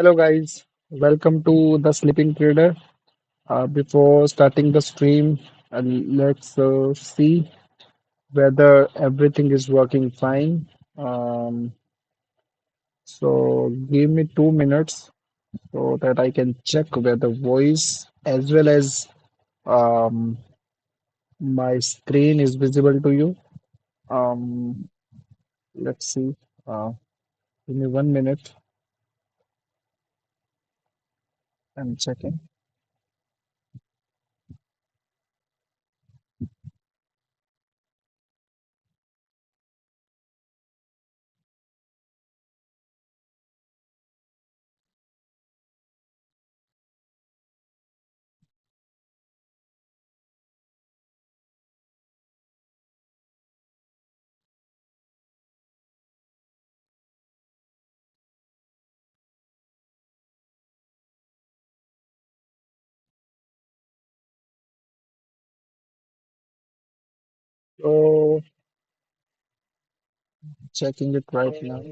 Hello guys, welcome to the Sleeping Trader. Before starting the stream, let's see whether everything is working fine. Um, so give me 2 minutes so that I can check whether voice as well as um, my screen is visible to you. Um, let's see. Uh, Give me 1 minute. I'm checking. So checking it right now.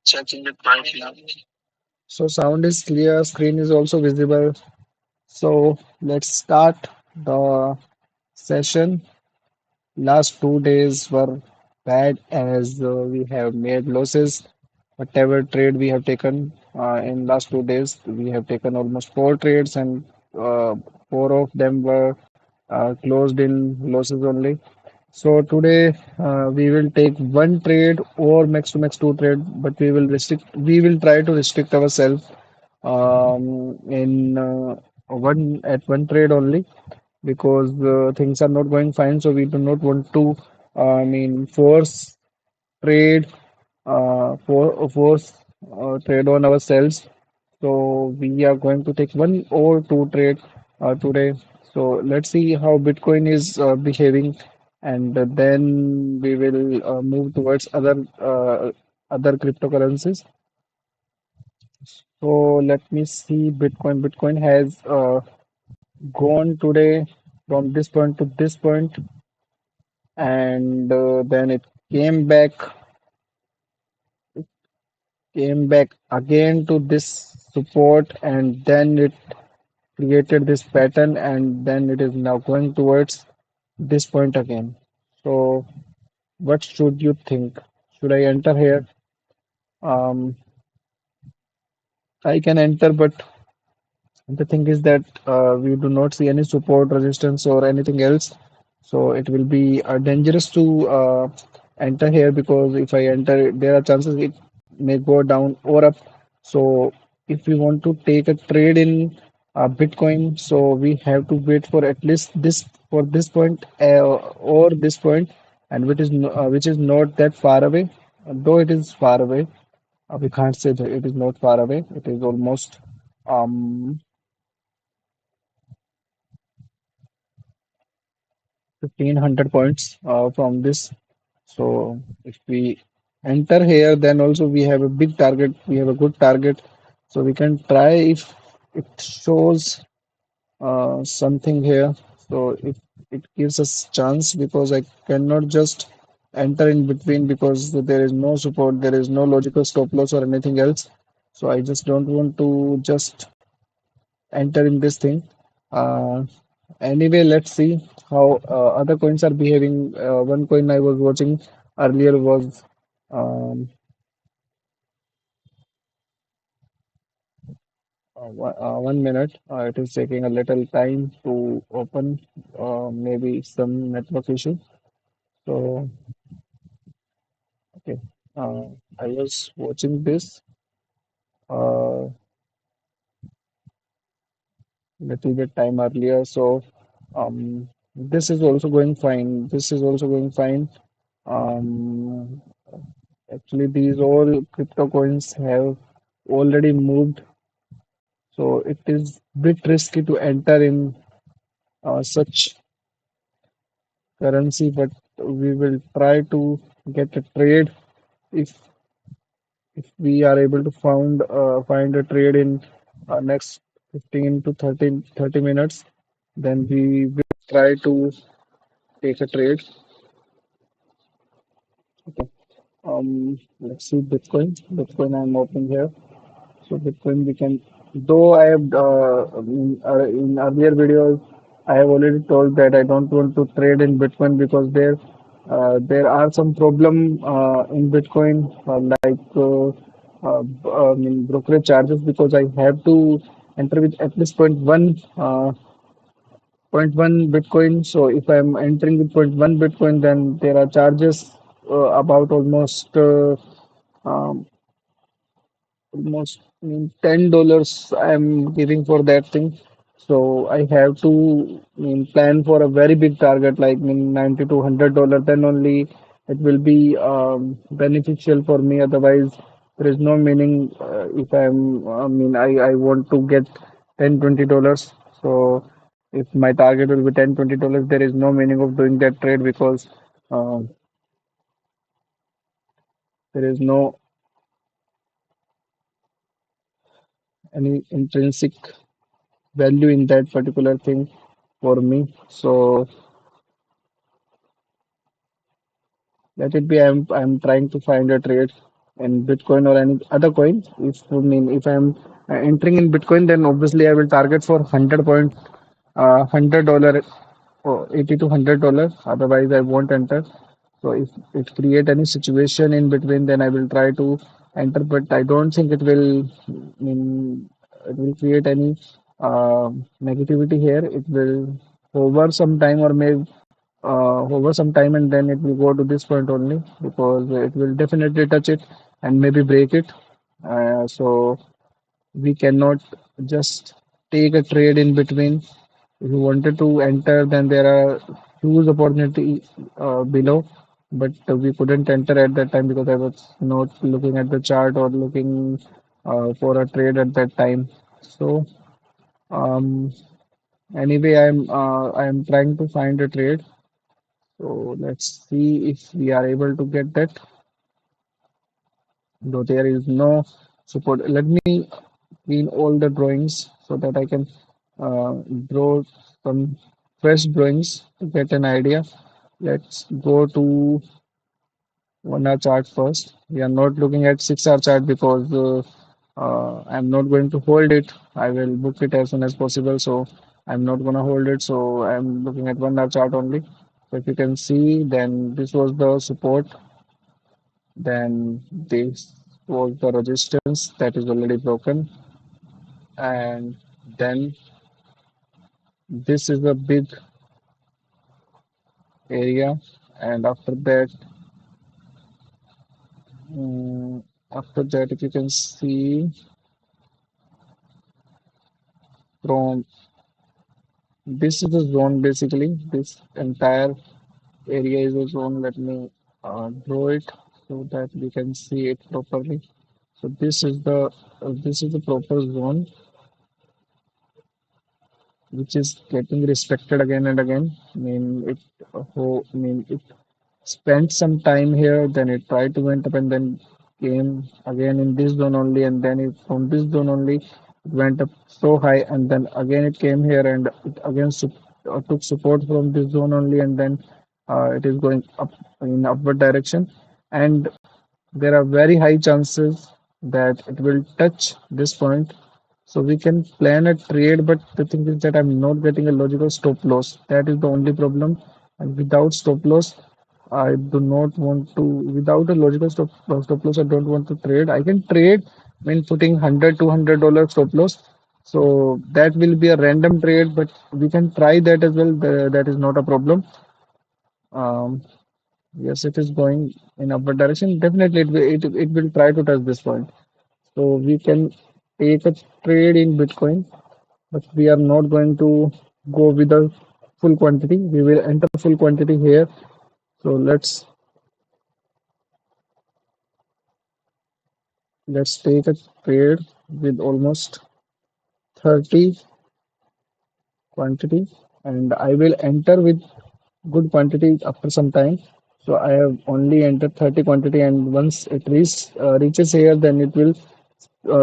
Checking it right now. So sound is clear, screen is also visible. So let's start the session. Last 2 days were bad as we have made losses. Whatever trade we have taken in last 2 days, we have taken almost four trades and uh, four of them were closed in losses only. So today we will take one trade or max to max two trade, but we will try to restrict ourselves in one trade only because things are not going fine. So we do not want to, force trade, force trade on ourselves. So we are going to take one or two trade today. So let's see how Bitcoin is behaving, and then we will move towards other cryptocurrencies. So let me see Bitcoin. Bitcoin has gone today from this point to this point, and then it came back, came back again to this support, and then it created this pattern, and then it is now going towards this point again. So what should you think? Should I enter here? Um, I can enter, but the thing is that we do not see any support, resistance, or anything else. So it will be dangerous to enter here because if I enter, there are chances it may go down or up. So if we want to take a trade in Bitcoin, so we have to wait for at least this point or this point, and which is not that far away. Though it is far away, we can't say that it is not far away. It is almost um 1500 points from this. So if we enter here, then also we have a big target. We have a good target. So we can try if it shows something here. So if it gives us chance because I cannot just enter in between because there is no support, there is no logical stop loss or anything else. So I just don't want to just enter in this thing. Uh, Anyway, let's see how other coins are behaving. One coin I was watching earlier was um, 1 minute. It is taking a little time to open, maybe some network issue. So, okay, uh, I was watching this little bit time earlier. So, this is also going fine. This is also going fine. Um, Actually, these all crypto coins have already moved, so it is bit risky to enter in such currency, but we will try to get a trade if we are able to find a trade in next 15 to 30 minutes, then we will try to take a trade. Okay. Let's see Bitcoin. Bitcoin I'm opening here. So Bitcoin we can, though I have in earlier videos I have already told that I don't want to trade in Bitcoin because there are some problem in Bitcoin I mean brokerage charges because I have to enter with at least point 0.1 Bitcoin. So if I'm entering with point 0.1 Bitcoin, then there are charges about um, almost $10 I'm giving for that thing. So I have to plan for a very big target like 90 to $100. Then only it will be beneficial for me. Otherwise, there is no meaning if I want to get $10 $20. So if my target will be $10 $20, there is no meaning of doing that trade because uh, there is no any intrinsic value in that particular thing for me. So let it be. I'm trying to find a trade in Bitcoin or any other coin. If I'm entering in Bitcoin, then obviously I will target for $100 or 80 to $100. Otherwise, I won't enter. So if it create any situation in between, then I will try to enter. But I don't think it will create any negativity here. It will hover some time or may over some time and then it will go to this point only because it will definitely touch it and maybe break it. So we cannot just take a trade in between. If you wanted to enter, then there are huge opportunity below, but we couldn't enter at that time because I was not looking at the chart or looking for a trade at that time. So um, anyway, I'm trying to find a trade. So let's see if we are able to get that. Though there is no support. Let me clean all the drawings so that I can draw some fresh drawings to get an idea. Let's go to 1 hour chart first. We are not looking at 6 hour chart because I'm not going to hold it. I will book it as soon as possible. So I'm not gonna hold it. So I'm looking at 1 hour chart only. So if you can see, then this was the support. Then this was the resistance that is already broken. And then this is a big area. And um, after that, if you can see from this is a zone basically. This entire area is a zone. Let me draw it so that we can see it properly. So this is the proper zone which is getting respected again and again. It spent some time here, then it tried to went up and then came again in this zone only, and then from this zone only it went up so high, and then again it came here and it again took support from this zone only, and then it is going up in upward direction, and there are very high chances that it will touch this point. So we can plan a trade, but the thing is that I'm not getting a logical stop loss. That is the only problem. And without stop loss, I do not want to. Without a logical stop loss, I don't want to trade. I can trade when putting $100 $200 stop loss. So that will be a random trade, but we can try that as well. That is not a problem. Um, yes, it is going in upward direction. Definitely, it will try to touch this point. So we can take a trade in Bitcoin, but we are not going to go with the full quantity. We will enter full quantity here. So let's take a trade with almost 30 quantity, and I will enter with good quantity after some time. So I have only entered 30 quantity, and once it reaches here, then it will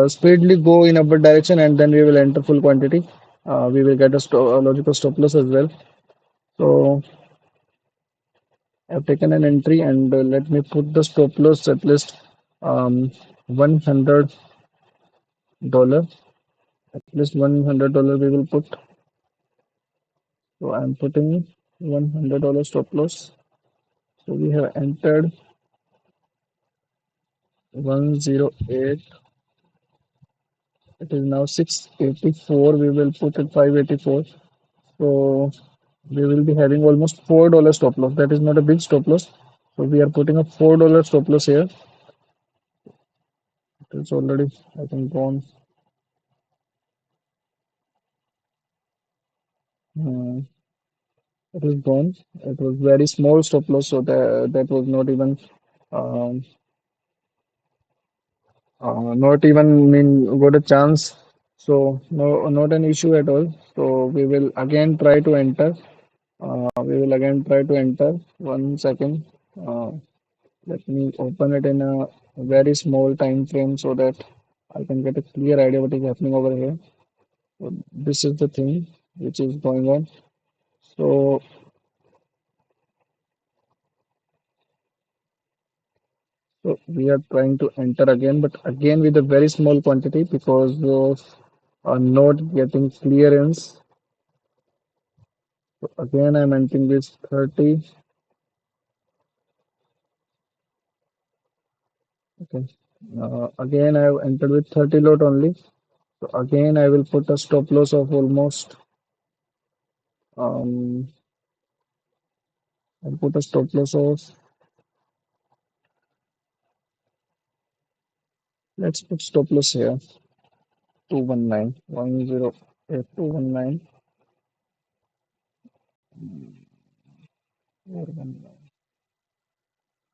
speedily go in upward direction, and then we will enter full quantity. We will get a logical stop loss as well. So I've taken an entry and let me put the stop loss at least $100. At least $100 we will put. So I'm putting $100 stop loss. So we have entered 108. It is now 684. We will put it 584. So we will be having almost $4 stop loss. That is not a big stop loss. So we are putting a $4 stop loss here. It's already, I think, gone. Hmm, it is gone. It was very small stop loss, so that was not even um, not even mean got a chance. So no, not an issue at all. So we will again try to enter. We will again try to enter. 1 second. Uh, Let me open it in a very small time frame so that I can get a clear idea what is happening over here. So this is the thing which is going on. So, so we are trying to enter again, but again with a very small quantity because of not getting clearance. So again, I'm entering this 30. Okay. Again, I have entered with 30 lot only. So again, I will put a stop loss of almost um, I'll put a stop loss of, let's put stop loss here. 219 108 219.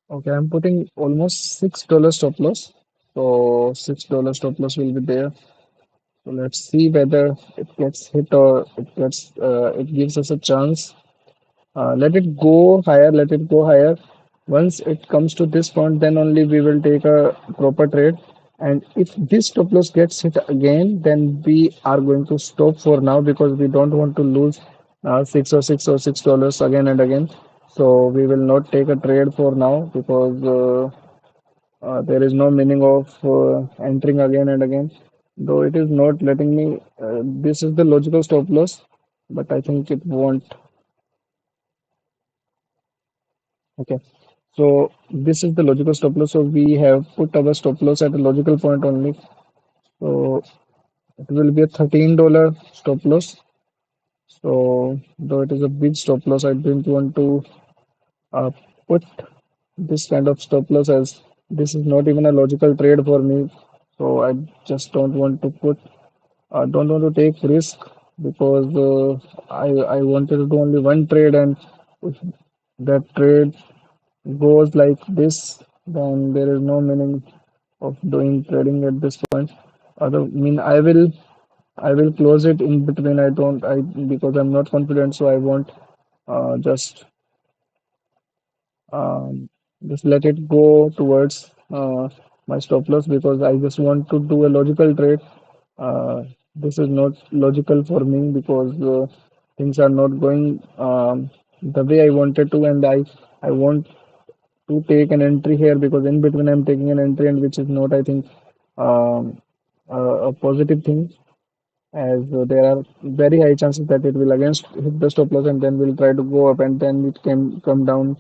Okay, I'm putting almost $6 stop loss. So $6 stop loss will be there. So let's see whether it gets hit or it gives us a chance. Let it go higher, let it go higher. Once it comes to this point, then only we will take a proper trade. And if this stop loss gets hit again, then we are going to stop for now because we don't want to lose $6 again and again. So we will not take a trade for now because there is no meaning of entering again and again. Though it is not letting me, this is the logical stop loss, but I think it won't. Okay. So this is the logical stop loss. So we have put our stop loss at a logical point only. So it will be a $13 stop loss. So though it is a big stop loss, I didn't want to uh, put this kind of stop loss as this is not even a logical trade for me. So I just don't want to take risk because I wanted to do only one trade, and if that trade goes like this, then there is no meaning of doing trading at this point. Other mean I will close it in between. I don't I because I'm not confident, so I won't just um, just let it go towards my stop loss because I just want to do a logical trade. This is not logical for me because things are not going the way I wanted to, and I want to take an entry here because in between I'm taking an entry and which is not, I think, um, a positive thing, as there are very high chances that it will again hit the stop loss and then will try to go up and then it can come down,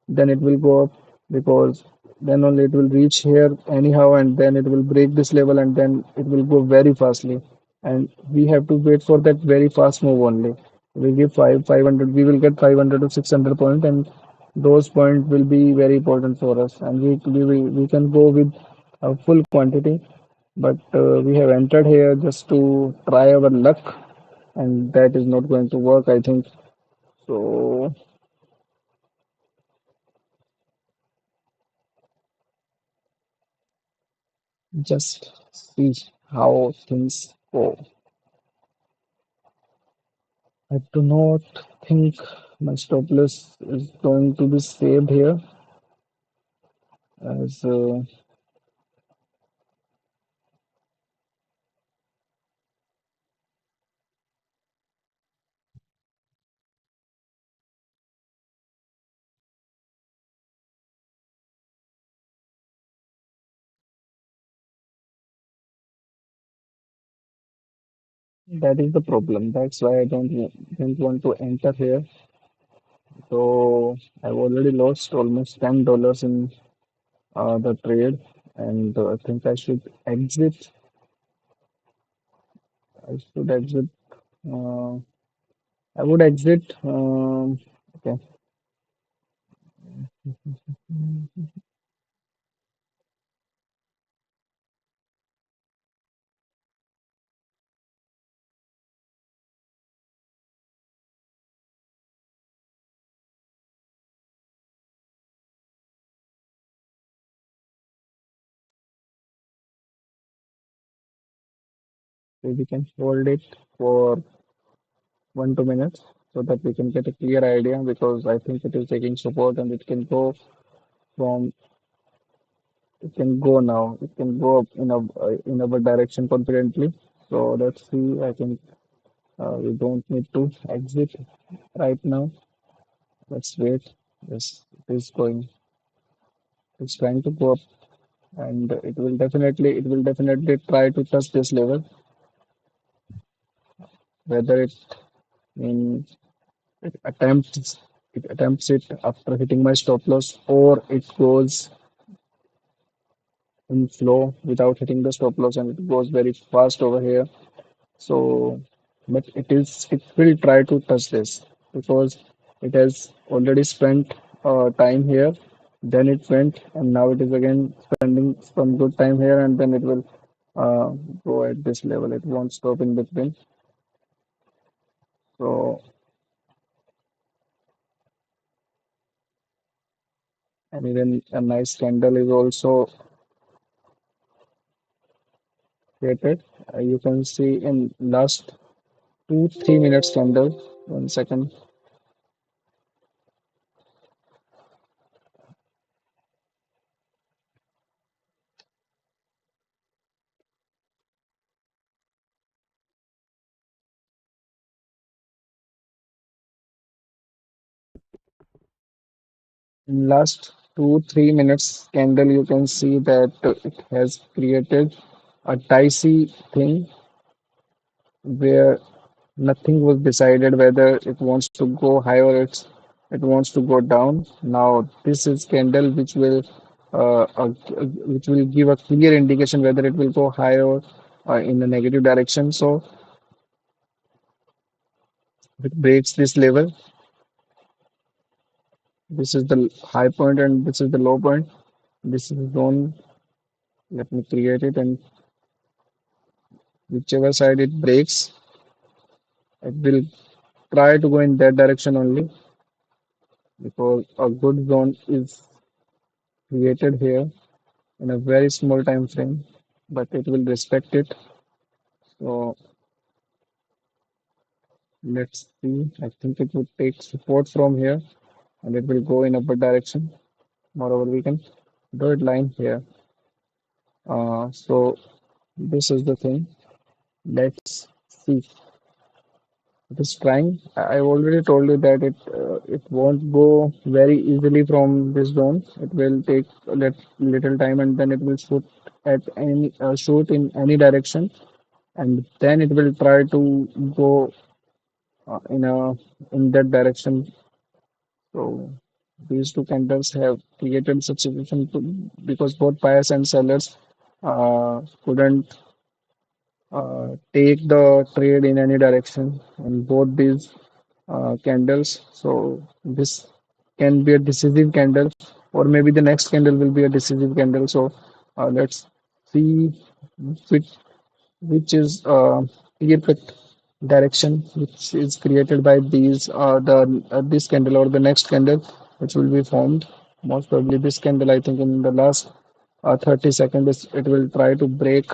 then it will go up because then only it will reach here anyhow and then it will break this level and then it will go very fastly, and we have to wait for that very fast move only. We give 500, we will get 500 to 600 point, and those points will be very important for us, and we can go with a full quantity, but we have entered here just to try our luck, and that is not going to work, I think. So just see how things go. I do not think my stop loss is going to be saved here, as That is the problem. That's why I don't want to enter here. So I've already lost almost $10 in the trade, and I think I should exit. I should exit. Uh, I would exit. Okay, so we can hold it for 1 2 minutes so that we can get a clear idea because I think it is taking support and it can go from it can go now. It can go up in our direction confidently. So let's see. I think we don't need to exit right now. Let's wait. Yes, it is going. It's trying to go up, and it will definitely try to touch this level. Whether in it attempts it after hitting my stop loss, or it goes in flow without hitting the stop loss, and it goes very fast over here. So, but it will try to touch this because it has already spent time here. Then it went, and now it is again spending some good time here, and then it will uh, go at this level. It won't stop in between. So, and even a nice candle is also created. You can see in last 2 3 minutes candle. 1 second. In last 2 3 minutes candle, you can see that it has created a dicey thing where nothing was decided whether it wants to go high or it wants to go down. Now this is candle which will give a clear indication whether it will go high or in a negative direction. So if it breaks this level, this is the high point and this is the low point. This is zone. Let me create it, and whichever side it breaks, it will try to go in that direction only because a good zone is created here in a very small time frame, but it will respect it. So let's see. I think it would take support from here and it will go in upward direction. Moreover, we can draw a line here. So this is the thing. Let's see. It is trying. I already told you that it won't go very easily from this zone. It will take a little time, and then it will shoot in any direction, and then it will try to go in that direction. So these two candles have created such situation because both buyers and sellers couldn't take the trade in any direction in both these candles. So this can be a decisive candle, or maybe the next candle will be a decisive candle. So let's see which which is clear cut direction which is created by the this candle or the next candle which will be formed. Most probably this candle. I think in the last 30 seconds it will try to break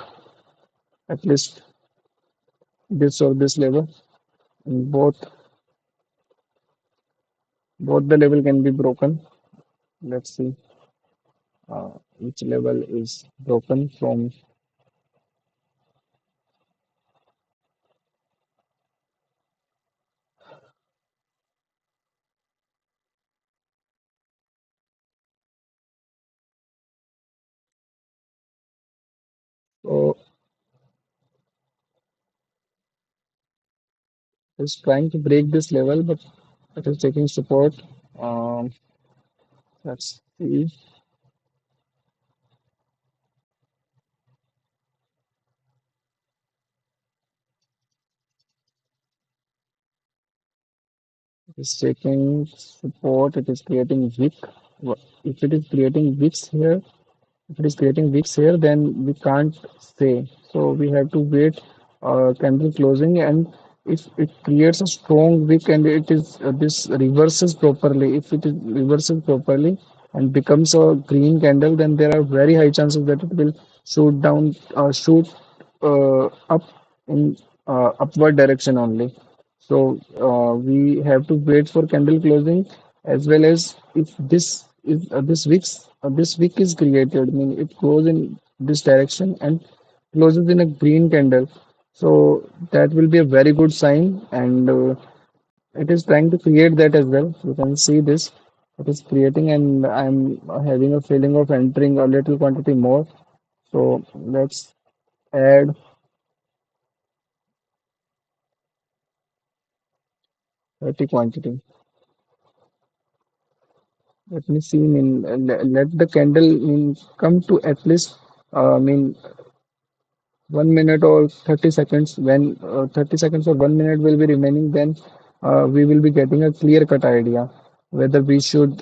at least this or this level. And both the level can be broken. Let's see which level is broken from. So It's trying to break this level, but it is taking support. Um, let's see. It is taking support. It is creating wick. If it is creating wicks here, if it is creating wicks here, then we can't say. So we have to wait candle closing, and if it creates a strong wick and it is this reverses properly, if it is reverses properly and becomes a green candle, then there are very high chances that it will shoot up in upward direction only. So we have to wait for candle closing, as well as if this wick is created, I mean it goes in this direction and closes in a green candle. So that will be a very good sign, and it is trying to create that as well. You can see this. It is creating, and I'm having a feeling of entering a little quantity more. So let's add 30 quantity. Let me see. I mean, let the candle come to at least, I mean, 1 minute or 30 seconds. When 30 seconds or 1 minute will be remaining, then we will be getting a clear cut idea whether we should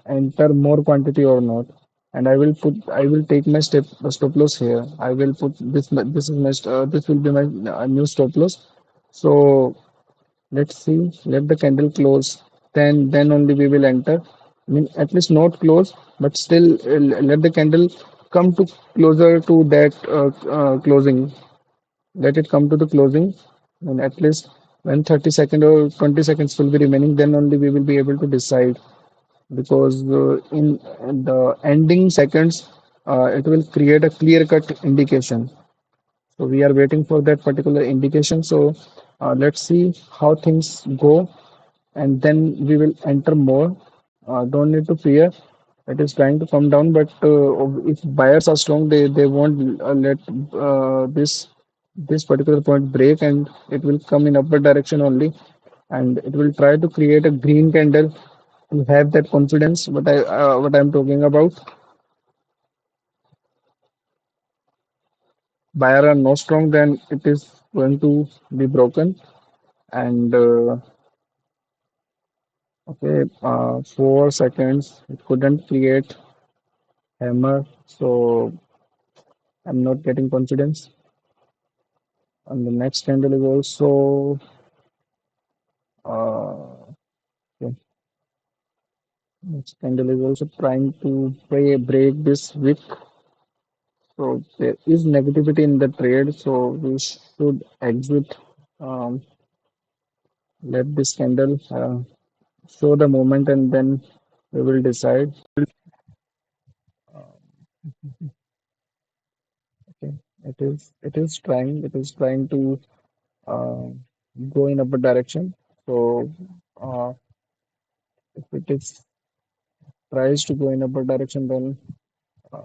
enter more quantity or not. And I will take my stop loss here. I will put this. This is my, this will be my new stop loss. So let's see. Let the candle close. Then only we will enter. I mean, at least not close, but still let the candle come to closer to that closing. Let it come to the closing, and at least when 30 seconds or 20 seconds will be remaining, then only we will be able to decide. Because in the ending seconds, it will create a clear-cut indication. So we are waiting for that particular indication. So let's see how things go, and then we will enter more. Don't need to fear. It is trying to come down, but if buyers are strong, they won't let this particular point break, and it will come in upward direction only, and it will try to create a green candle to have that confidence. What I'm talking about. Buyer are not strong, then it is going to be broken. And okay, 4 seconds. It couldn't create hammer, so I'm not getting confidence. And the next candle is also okay, next candle is also trying to break this wick. So there is negativity in the trade, so we should exit. Um, let this candle show the moment, and then we will decide. Okay, it is trying to uh, go in upward direction. So uh, if it is tries to go in upward direction, then uh,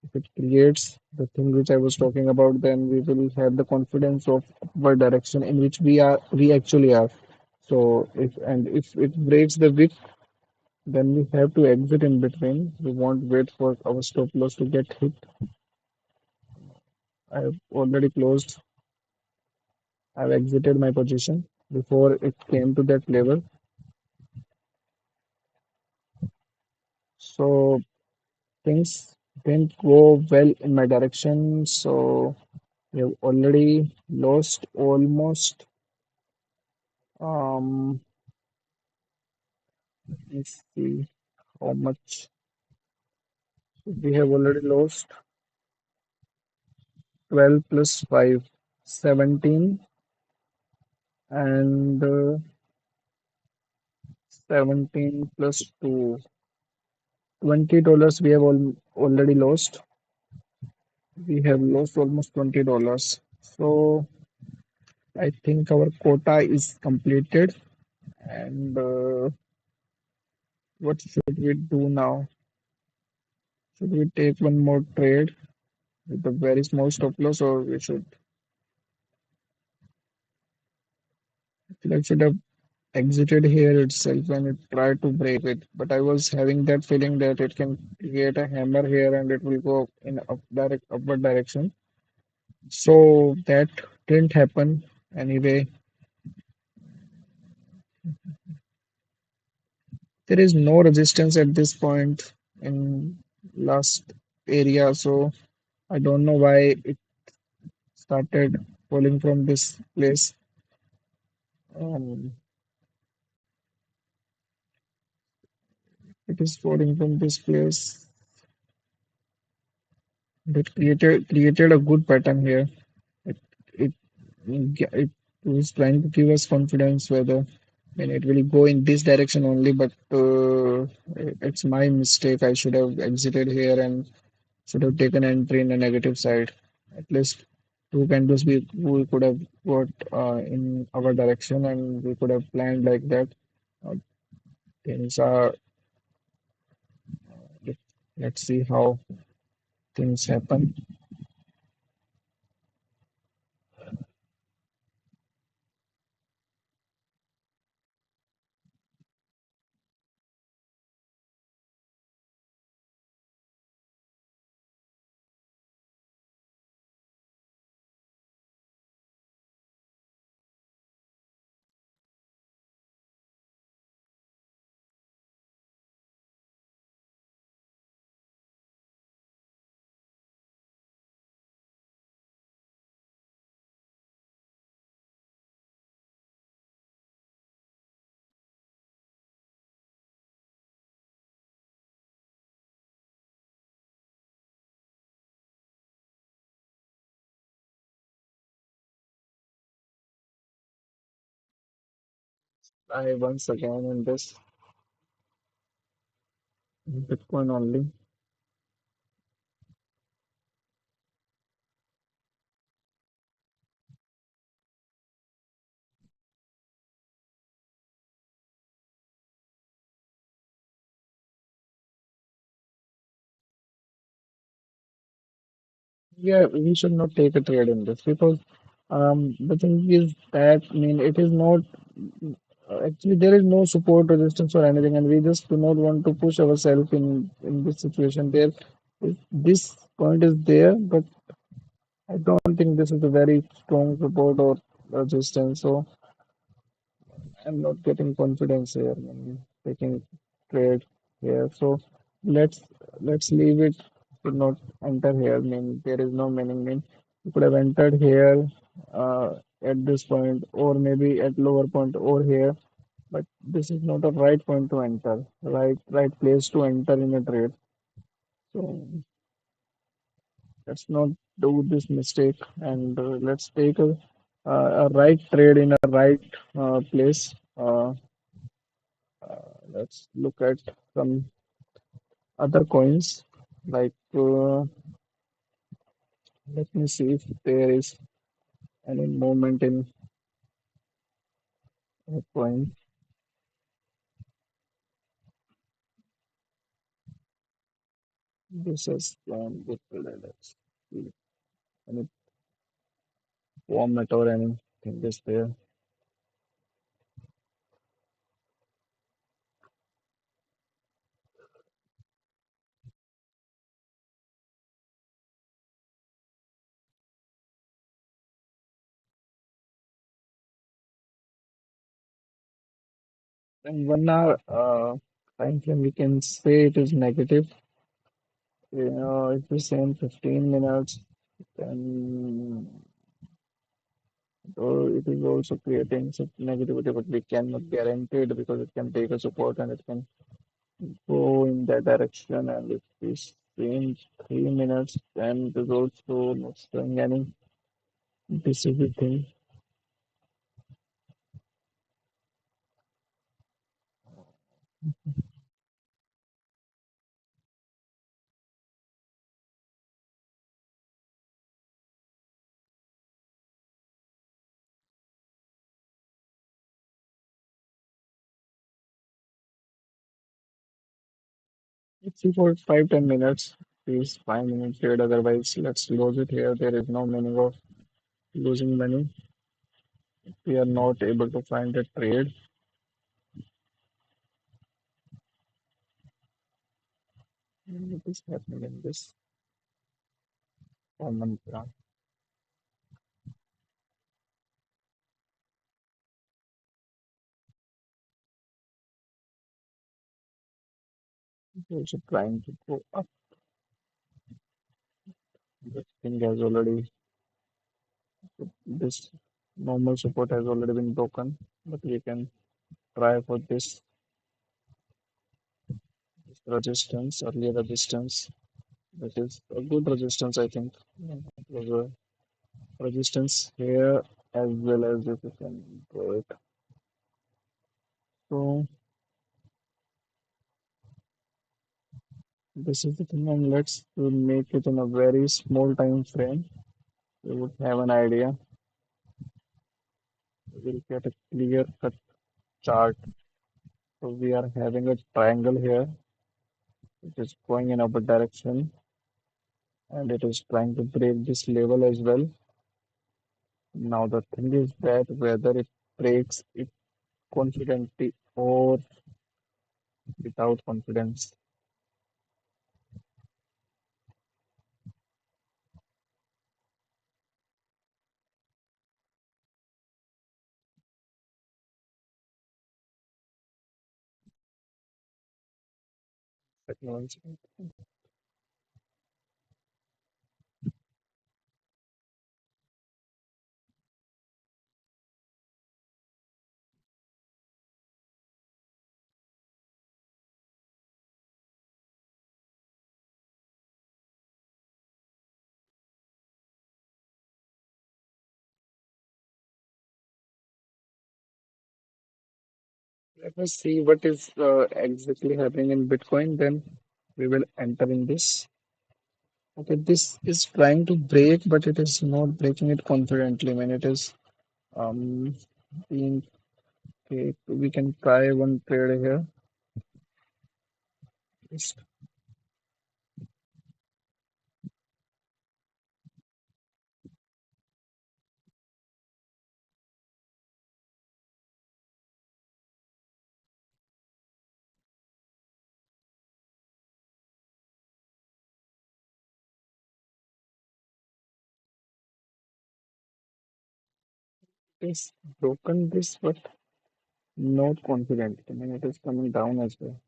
if it creates the thing which I was talking about, then we will have the confidence of upward direction in which we actually are. So if it breaks the wick, then we have to exit in between. We won't wait for our stop loss to get hit. I have already closed. I've exited my position before it came to that level. So things didn't go well in my direction. So we have already lost almost um let's see how much we have already lost. 12 plus 5, 17, and 17 plus 2, $20 we have already lost. We have lost almost $20. So I think our quota is completed. And what should we do now? Should we take one more trade with a very small stop loss, or we should I should have exited here itself and it tried to break it. But I was having that feeling that it can create a hammer here and it will go in upward direction. So that didn't happen. Anyway, there is no resistance at this point in last area. So I don't know why it started falling from this place. Um, it is falling from this place. It created a good pattern here. It it it was trying to give us confidence whether when it will go in this direction only. But it's my mistake. I should have exited here and should have taken entry in the negative side. At least two candles we could have got in our direction and we could have planned like that. Uh, things are let's see how things happen. I once again in this Bitcoin only. Yeah, we should not take a trade in this because the thing is that I mean it is not actually there is no support resistance or anything, and we just do not want to push ourselves in this situation. This point is there, but I don't think this is a very strong support or resistance. So I'm not getting confidence here in taking trade here. So let's let's leave it. Should not enter here. I mean there is no meaning. I mean you could have entered here at this point, or maybe at lower point, or here. But this is not a right point to enter. Right place to enter in a trade. So let's not do this mistake and let's take a right trade in a right place. Let's look at some other coins. Like, let me see if there is any movement in a coin. This is good today. Let's see any format or anything is there. In 1 hour time frame, we can say it is negative. If we say in 15 minutes, then it is also creating some negativity, but we cannot guarantee it because it can take a support and it can go in that direction. And if we stay in 3 minutes, then it is also not showing any decisive thing. Let's see for 5-10 minutes. Please 5 minutes trade. Otherwise, let's close it here. There is no meaning of losing money. We are not able to find a trade. What is happening in this common plan? Also trying to go up. This thing has already, this normal support has already been broken, but we can try for this resistance, earlier resistance. That is a good resistance, I think. It was a resistance here as well as if you can draw it. So this is the thing, and let's make it in a very small time frame. We would have an idea. We'll get a clear cut chart. So we are having a triangle here, which is going in upward direction, and it is trying to break this level as well. Now the thing is that whether it breaks it confidently or without confidence. Technology. Let us see what is exactly happening in Bitcoin. Then we will enter in this. Okay, this is trying to break, but it is not breaking it confidently. When it is um being okay, we can try one trade here. Just this broken this, but not confident. I mean, it is coming down as well.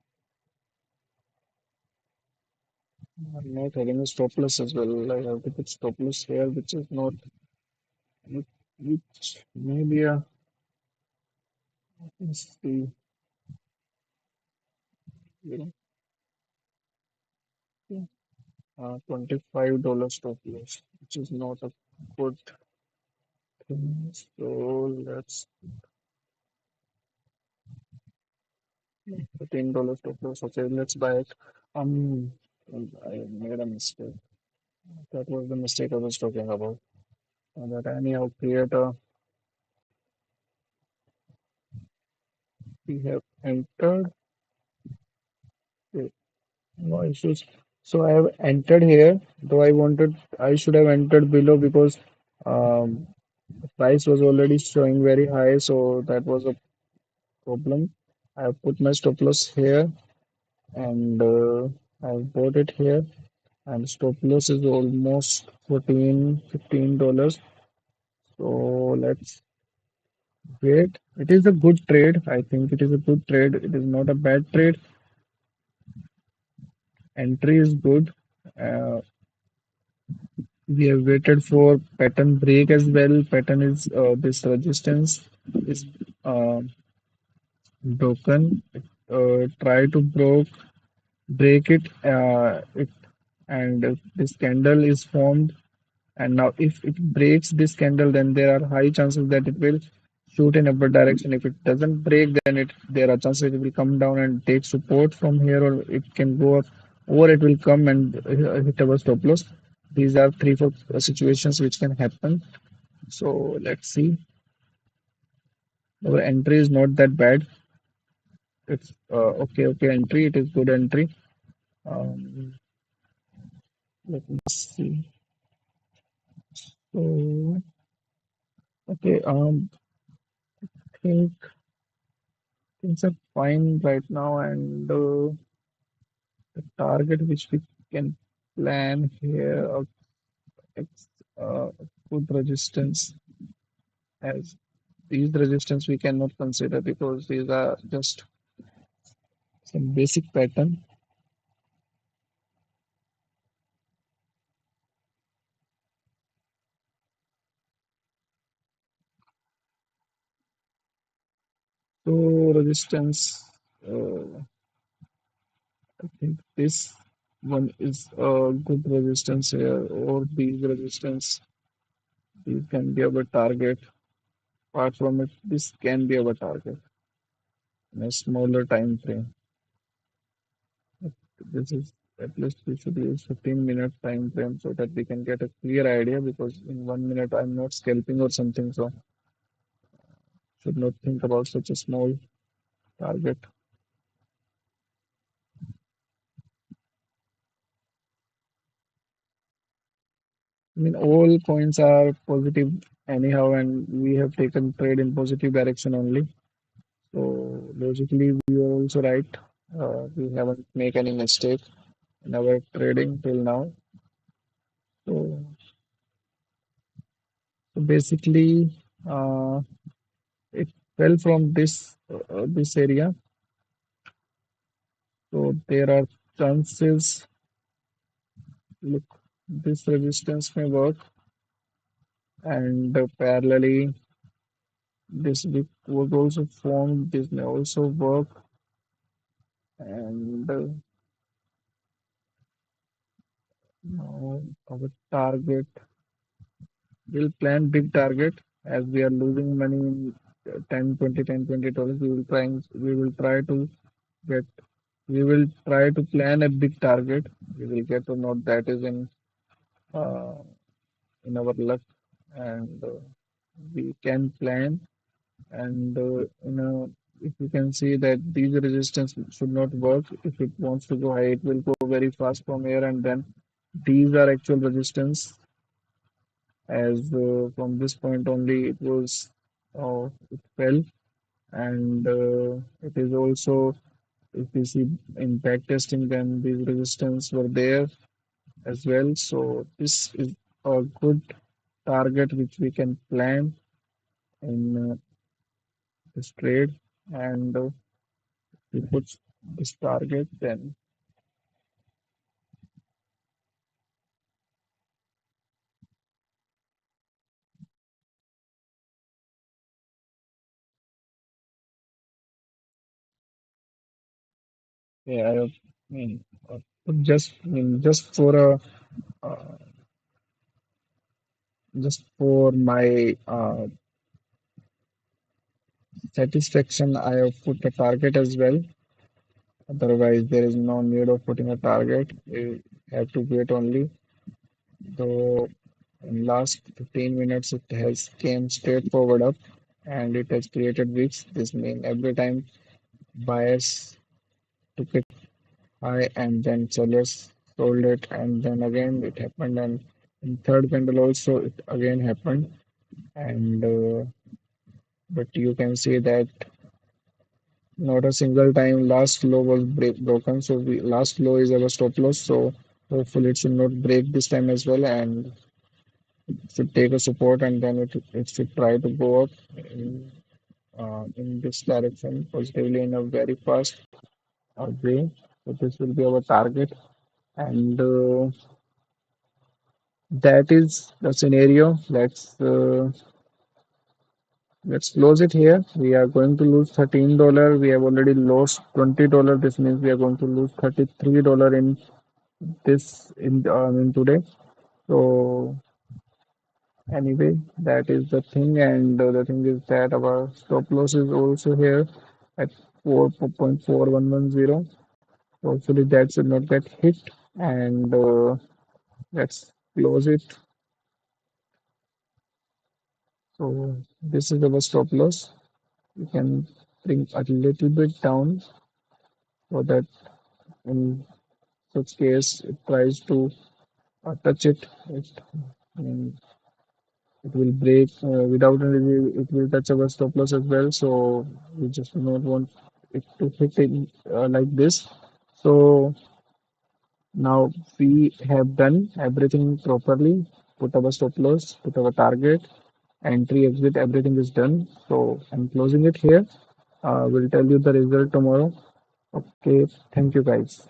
I'm not having a stop loss as well. I have to put stop loss here, which is not, which maybe a, let's see, you know, $25 stop loss, which is not a good thing. So let's $15 stop loss. Okay, let's buy it. Um, I made a mistake. That was the mistake I was talking about. That anyhow create a, we have entered. No issues. So I have entered here, though I should have entered below because um, the price was already showing very high, so that was a problem. I have put my stop loss here and I have bought it here, and stop loss is almost 14, $15. So let's wait. It is a good trade. I think it is a good trade. It is not a bad trade. Entry is good. Uh, We have waited for pattern break as well. Pattern is this resistance is uh, broken. Try to break it. It and this candle is formed. And now, if it breaks this candle, then there are high chances that it will shoot in upward direction. If it doesn't break, then there are chances it will come down and take support from here, or it can go up, or it will come and hit our stop loss. These are three, four situations which can happen. So let's see. Our entry is not that bad. It's okay entry. It is good entry. Um, Let me see. So okay. think things are fine right now, and the target which we can plan here of ex- good resistance, as these resistance we cannot consider because these are just some basic pattern. So resistance, I think this one is a good resistance here, or these resistance, these can be our target. Apart from it, this can be our target in a smaller time frame. This is at least we should use 15-minute time frame so that we can get a clear idea, because in 1 minute I'm not scalping or something, so should not think about such a small target. I mean, all coins are positive anyhow, and we have taken trade in positive direction only. So logically, we are also right. We haven't make any mistake in our trading till now. So, so basically, uh, it fell from this area. So there are chances. Look, this resistance may work, and parallelly, this wick was also formed. This may also work, and now our target. We'll plan big target as we are losing money in 10, 20, $10, $20. We will try to get, we will try to plan a big target. We will get to know that is uh, in our luck, and we can plan. And if you can see that these resistance should not work, if it wants to go high, it will go very fast from here, and then these are actual resistance, as from this point only it fell, and it is also, if we see in back testing, then these resistance were there as well. So this is a good target which we can plan in this trade, and we put this target, then yeah, I mean, just for a uh, just for my satisfaction, I have put a target as well. Otherwise, there is no need of putting a target. We have to wait only. Though in last 15 minutes, it has came straightforward up, and it has created wicks. This means every time buyers took it high and then sellers sold it, and then again it happened, and in third candle also it again happened. And but you can see that not a single time last low was broken. So last low is our stop loss. So hopefully it should not break this time as well, and should take a support, and then it should try to go up in this direction positively in a very fast way. So this will be our target, and that is the scenario. Let's close it here. We are going to lose $13. We have already lost $20. This means we are going to lose $33 in today. So anyway, that is the thing, and the thing is that our stop loss is also here at 4.4110. Hopefully that should not get hit, and let's close it. So this is our stop loss. You can bring a little bit down so that in such case it tries to touch it. it will break without any, it will touch our stop loss as well. So we just do not want it to hit it like this. So now we have done everything properly, put our stop loss, put our target, entry, exit, everything is done. So I'm closing it here. We'll tell you the result tomorrow. Okay, thank you guys.